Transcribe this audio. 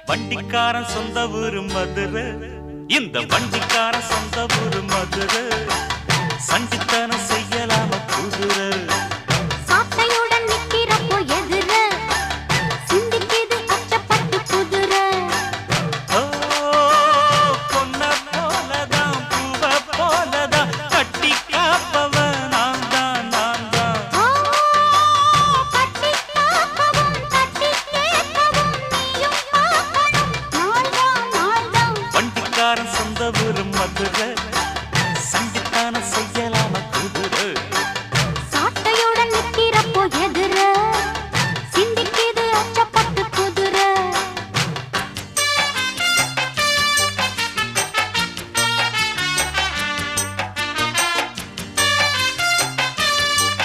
வண்டிக்காரன் சொந்த ஊரு மதுரை, இந்த வண்டிக்காரன் சொந்த ஊரு மதுரை. சண்டித்தனம் செய்யலாம குதிரை